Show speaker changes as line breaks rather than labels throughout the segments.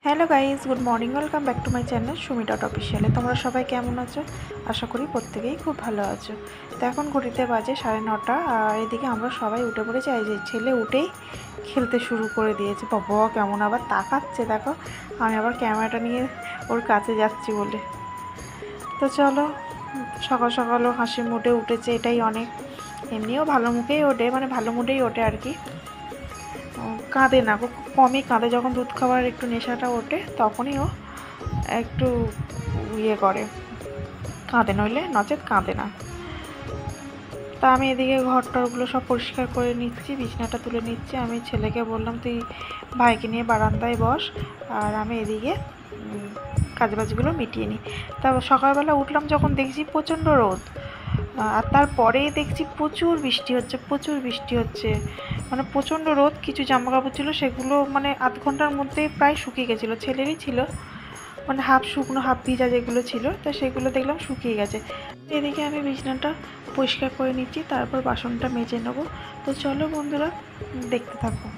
Hello guys, good morning, welcome back to my channel Sumi dot অফিসিয়ালে। তোমরা সবাই কেমন আছো? আশা করি প্রত্যেকেই খুব ভালো আছো। তো এখন ঘড়িতে বাজে 9:30, আর এদিকে আমরা সবাই উঠে পড়েছি। এই যে ছেলে উঠেই খেলতে শুরু করে দিয়েছে। বাবা কেমন আবার তাকাচ্ছে দেখো, আমি আবার ক্যামেরাটা নিয়ে ওর কাছে যাচ্ছি বলে। তো চলো, সকাল সকালও হাসি মুডে উঠেছে, এটাই অনেক। এমনিও ভালো মুখেই ওঠে, মানে ভালো মুডেই ওঠে আর কি। কাঁদে না, খুব কমই কাঁদে। যখন দুধ খাওয়ার একটু নেশাটা ওঠে তখনই ও একটু করে কাঁদে, নইলে নচেত কাঁদে না। তা আমি এদিকে ঘর টরগুলো সব পরিষ্কার করে নিচ্ছি, বিছানাটা তুলে নিচ্ছি। আমি ছেলেকে বললাম তুই ভাইকে নিয়ে বারান্দায় বস, আর আমি এদিকে কাজবাজগুলো মিটিয়ে নিই। তা সকালবেলা উঠলাম যখন দেখছি প্রচণ্ড রোদ, আর তারপরে দেখছি প্রচুর বৃষ্টি হচ্ছে, মানে প্রচণ্ড রোদ। কিছু জামা কাপড় ছিল সেগুলো মানে আধ ঘন্টার মধ্যে প্রায় শুকিয়ে গেছিলো, ছেলেরই ছিল, মানে হাফ শুকনো হাফ ভিজা যেগুলো ছিল, তো সেগুলো দেখলাম শুকিয়ে গেছে। এদিকে আমি বিছানাটা পরিষ্কার করে নিচ্ছি, তারপর বাসনটা মেজে নেবো। তো চলো বন্ধুরা, দেখতে থাকো।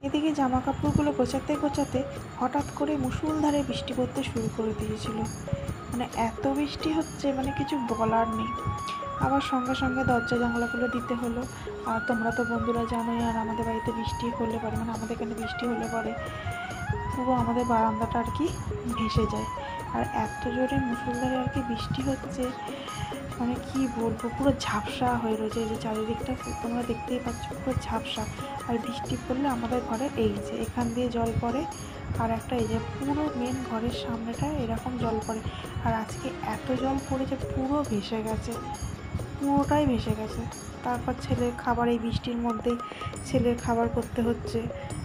এদিকে জামা কাপড়গুলো গোছাতে গোছাতে হঠাৎ করে মুষলধারে বৃষ্টি পড়তে শুরু করে দিয়েছিল। মানে এত বৃষ্টি হচ্ছে, মানে কিছু বলার নেই। আবার সঙ্গে সঙ্গে দরজা জানলাগুলো দিতে হলো। আর তোমরা তো বন্ধুরা জানোই, আর আমাদের বাড়িতে বৃষ্টি হলে পরে, মানে আমাদের এখানে বৃষ্টি হলে পরে পুরো আমাদের বারান্দাটা আর কি ভেসে যায়। আর এত জোরে মুষলধারে আর কি বৃষ্টি হচ্ছে, মানে কি বলবো, পুরো ঝাপসা হয়ে রয়েছে। এই যে চারিদিকটা তোমরা দেখতেই পাচ্ছ, পুরো ঝাপসা। আর বৃষ্টি পড়লে আমাদের ঘরে এই যে এখান দিয়ে জল পড়ে, আর একটা এই যে পুরো মেন ঘরের সামনেটা এরকম জল পড়ে। আর আজকে এত জল পড়েছে, পুরো ভেসে গেছে, পুরোটাই ভেসে গেছে। তারপর ছেলের খাবার, এই বৃষ্টির মধ্যেই ছেলের খাবার করতে হচ্ছে,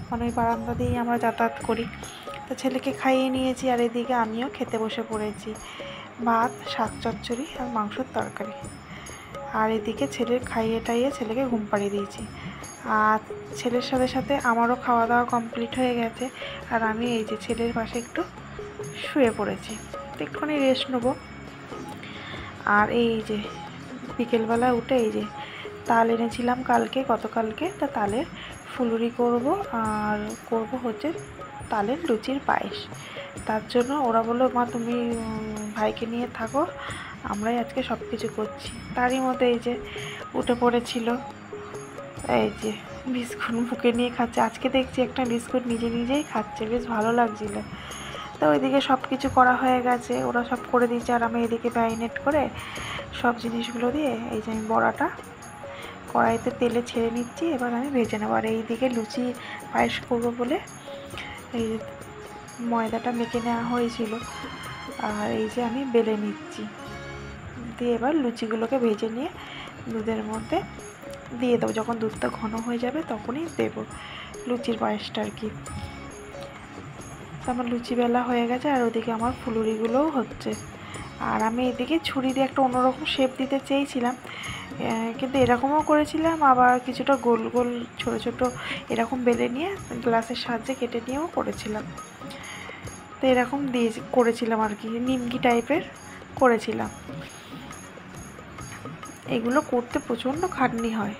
মানে ওই বারান্দা দিয়েই আমরা যাতায়াত করি। তো ছেলেকে খাইয়ে নিয়েছি আর এদিকে আমিও খেতে বসে পড়েছি, ভাত, শাক চচ্চড়ি আর মাংসের তরকারি। আর এদিকে ছেলের খাইয়ে টাইয়ে ছেলেকে ঘুম পাড়িয়ে দিয়েছি। আর ছেলের সাথে সাথে আমারও খাওয়া দাওয়া কমপ্লিট হয়ে গেছে। আর আমি এই যে ছেলের পাশে একটু শুয়ে পড়েছি, একটুখানি রেস্ট নেবো। আর এই যে বিকেলবেলা উঠে এই যে তাল এনেছিলাম গতকালকে, তা তালের ফুলুরি করব আর করব হচ্ছে তালের লুচির পায়েস। তার জন্য ওরা বললো, মা তুমি ভাইকে নিয়ে থাকো, আমরাই আজকে সব কিছু করছি। তারই মধ্যে এই যে উঠে পড়েছিল, এই যে বিস্কুট মুখে নিয়ে খাচ্ছে। আজকে দেখছি একটা বিস্কুট নিজে নিজেই খাচ্ছে, বেশ ভালো লাগছিল। তো ওইদিকে সব কিছু করা হয়ে গেছে, ওরা সব করে দিয়েছে। আর আমি এদিকে ম্যারিনেট করে সব জিনিসগুলো দিয়ে এই যে আমি বড়াটা কড়াইতে তেলে ছেড়ে নিচ্ছি, এবার আমি ভেজে নেবো। আর এইদিকে লুচি পায়েস করবো বলে এই ময়দাটা মেখে নেওয়া হয়েছিল, আর এই যে আমি বেলে নিচ্ছি, দিয়ে এবার লুচিগুলোকে ভেজে নিয়ে দুধের মধ্যে দিয়ে দেবো। যখন দুধটা ঘন হয়ে যাবে তখনই দেবো লুচির পায়েসটা আর কি। তো আমার লুচি বেলা হয়ে গেছে আর ওদিকে আমার ফুলুরিগুলোও হচ্ছে। আর আমি এদিকে ছুরি দিয়ে একটা অন্যরকম শেপ দিতে চেয়েছিলাম, কিন্তু এরকমও করেছিলাম, আবার কিছুটা গোল গোল ছোটো ছোটো এরকম বেলে নিয়ে গ্লাসের সাহায্যে কেটে নিয়েও করেছিলাম। তো এরকম দিয়ে করেছিলাম আর কি, নিমকি টাইপের করেছিলাম। এগুলো করতে প্রচণ্ড খাটনি হয়,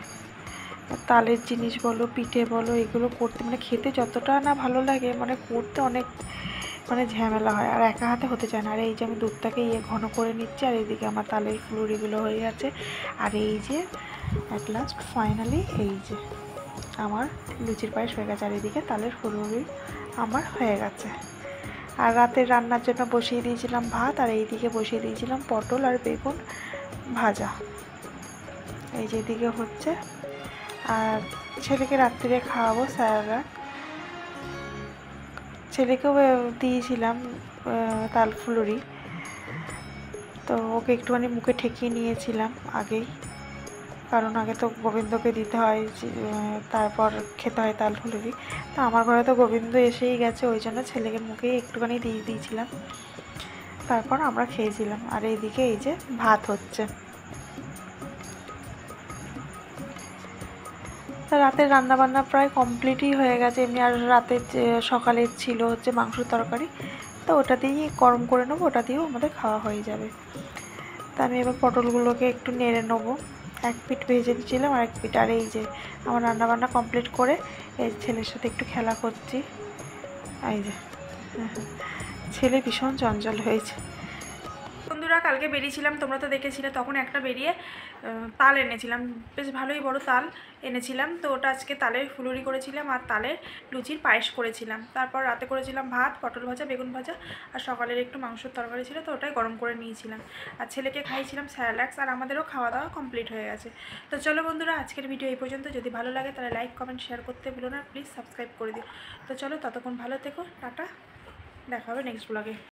তালের জিনিস বলো, পিঠে বলো, এগুলো করতে মানে খেতে যতটা না ভালো লাগে, মানে করতে অনেক ঝামেলা হয়, আর একা হাতে হতে চায় না। আর এই যে আমি দুধটাকে ঘন করে নিচ্ছি, আর এইদিকে আমার তালের ফুলুরিগুলো হয়ে গেছে। আর এই যে অ্যাট লাস্ট ফাইনালি এই যে আমার লুচির পায়েস হয়ে গেছে, আর এইদিকে তালের ফুলুরি আমার হয়ে গেছে। আর রাতের রান্নার জন্য বসিয়ে দিয়েছিলাম ভাত, আর এইদিকে বসিয়ে দিয়েছিলাম পটল আর বেগুন ভাজা, এই যে এদিকে হচ্ছে। আর ছেলেকে রাত্রিরে খাওয়াবো স্যালাড, ছেলেকেও দিয়েছিলাম তাল ফুলুরি, তো ওকে একটুখানি মুখে ঠেকিয়ে নিয়েছিলাম আগেই, কারণ আগে তো গোবিন্দকে দিতে হয়, তারপর খেতে হয় তাল ফুলুরি। তো আমার ঘরে তো গোবিন্দ এসেই গেছে, ওই জন্য ছেলেকে মুখেই একটুখানি দিয়ে দিয়েছিলাম, তারপর আমরা খেয়েছিলাম। আর এইদিকে এই যে ভাত হচ্ছে। রাতের রান্নাবান্না প্রায় কমপ্লিটই হয়ে গেছে এমনি। আর রাতের সকালের ছিল হচ্ছে মাংসের তরকারি, তো ওটা দিয়েই গরম করে নেবো, ওটা দিয়েও আমাদের খাওয়া হয়ে যাবে। তা আমি এবার পটলগুলোকে একটু নেড়ে নেবো, এক পিঠ ভেজে নিয়েছিলাম আর এক পিঠ। আর এই যে আমার রান্নাবান্না কমপ্লিট করে এই ছেলের সাথে একটু খেলা করছি, এই যে ছেলে ভীষণ চঞ্চল হয়েছে। বন্ধুরা, কালকে বেরিয়েছিলাম, তোমরা তো দেখেছিলে, তখন একটা বেরিয়ে তাল এনেছিলাম, বেশ ভালোই বড় তাল এনেছিলাম। তো ওটা আজকে তালের ফুলুরি করেছিলাম আর তালের লুচির পায়েস করেছিলাম। তারপর রাতে করেছিলাম ভাত, পটল ভাজা, বেগুন ভাজা, আর সকালের একটু মাংসের তরকারি ছিল, তো ওটাই গরম করে নিয়েছিলাম। আর ছেলেকে খাইয়েছিলাম স্যালাক্স, আর আমাদেরও খাওয়া দাওয়া কমপ্লিট হয়ে গেছে। তো চলো বন্ধুরা, আজকের ভিডিও এই পর্যন্ত। যদি ভালো লাগে তাহলে লাইক, কমেন্ট, শেয়ার করতে ভুলো না, প্লিজ সাবস্ক্রাইব করে দিও। তো চলো, ততক্ষণ ভালো থেকো, টাটা, দেখা হবে নেক্সট ব্লগে।